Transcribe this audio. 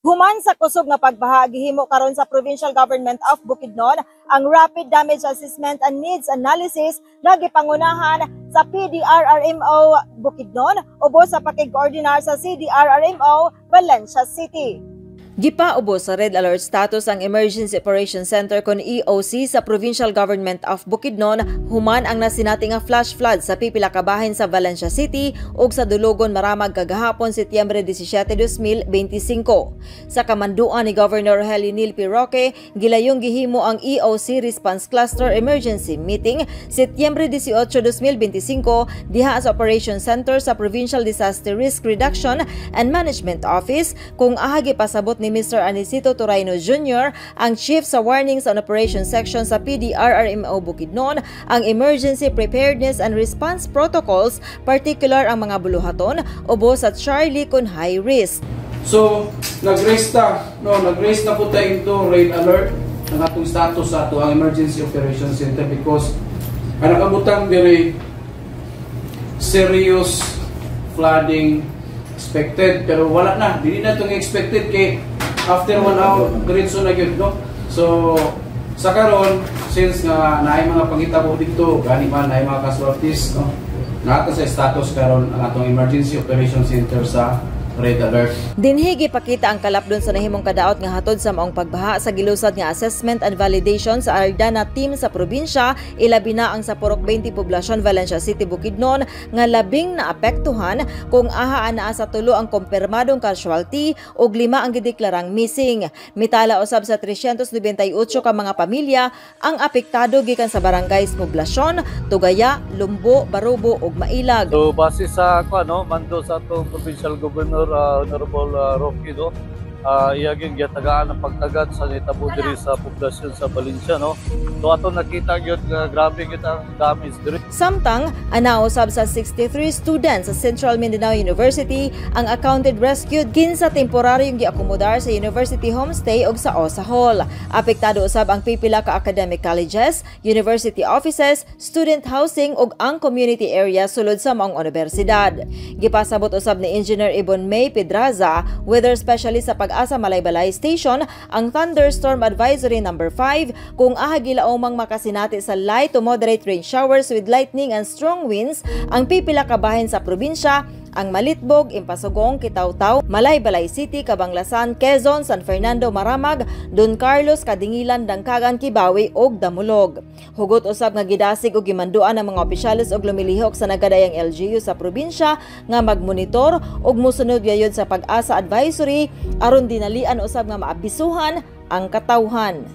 Human sa kusog nga pagbaha gihimo karon sa Provincial Government of Bukidnon ang Rapid Damage Assessment and Needs Analysis nga gipangunahan sa PDRRMO Bukidnon ubos sa pakig-koordinar sa CDRRMO Valencia City. Gipaubos sa Red Alert status ang Emergency Operations Center kon EOC sa Provincial Government of Bukidnon human ang nasinati nga flash flood sa pipila ka bahin sa Valencia City ug sa Dulugon maramag kagahapon Setyembre 17, 2025. Sa kamanduan ni Governor Helinil P. Roque, gilayong gihimo ang EOC Response Cluster Emergency Meeting Setyembre 18, 2025 diha sa Operations Center sa Provincial Disaster Risk Reduction and Management Office kung aha gipasabot ni Mr. Anicito Turayno Jr., ang Chief sa Warnings and Operations Section sa PDRRMO Bukidnon, ang Emergency Preparedness and Response Protocols, particular ang mga buluhaton, ubos sa Charlie kon high risk. So, nag-raise na po tayo into Red Alert ang atong status sa ato ang Emergency Operations Center because ang nakabutang diri serious flooding expected pero wala na, hindi na itong expected kay after 1 hour diretso na gyud, no? So sa karon since nga naay mga panghitabo dito gani man naay mga casualties, no? Nato sa status karon ang atong Emergency Operations Center sa Red Alert. Dinhi gipakita ang kalapdon sa nahimong kadaot nga hatod sa maong pagbaha sa gilusad nga assessment and validation sa Ardana team sa probinsya, ilabi na ang sa Purok 20 Poblasyon Valencia City Bukidnon nga labing naapektuhan kung aha anaa sa tulo ang kumpirmadong casualty ug 5 ang gideklarang missing. Mitala usab sa 398 ka mga pamilya ang apektado gikan sa barangays Poblasyon, Tugaya, Lumbo, Barubo ug Mailag. So base sa mando sa atong provincial governor Honorable Roque, no? Iyaging giyatagaan ang pagtagad sa nitabo diri sa poblasyon sa Valencia, no? So ato nakita gyud nga grabe gyud ang damage diri. Samtang anausab sa 63 students sa Central Mindanao University ang accounted rescued kinsa temporaryong giakomodar sa University Homestay ug sa OSA Hall. Apektado usab ang pipila ka academic colleges, university offices, student housing ug ang community area sulod sa maong universidad. Gipasabot usab ni Engineer Ibon May Pedraza, weather specialist sa Pag-asa Malaybalay Station, ang thunderstorm advisory number 5 kung aha gilaumang makasinati sa light to moderate rain showers with lightning and strong winds ang pipila ka bahin sa probinsya, ang Malitbog, Impasugong, Kitaw-Taw, Malaybalay City, Cabanglasan, Quezon, San Fernando, Maramag, Don Carlos, Kadingilan, Dangkagan, Kibawi ug Damulog. Hugot usab nga gidasig ug gimanduan ang mga opisyales og lumilihok sa nagadayang LGU sa probinsya nga magmonitor ug musunod gayud sa pag-asa advisory aron dinalian usab nga maabisuhan ang katawhan.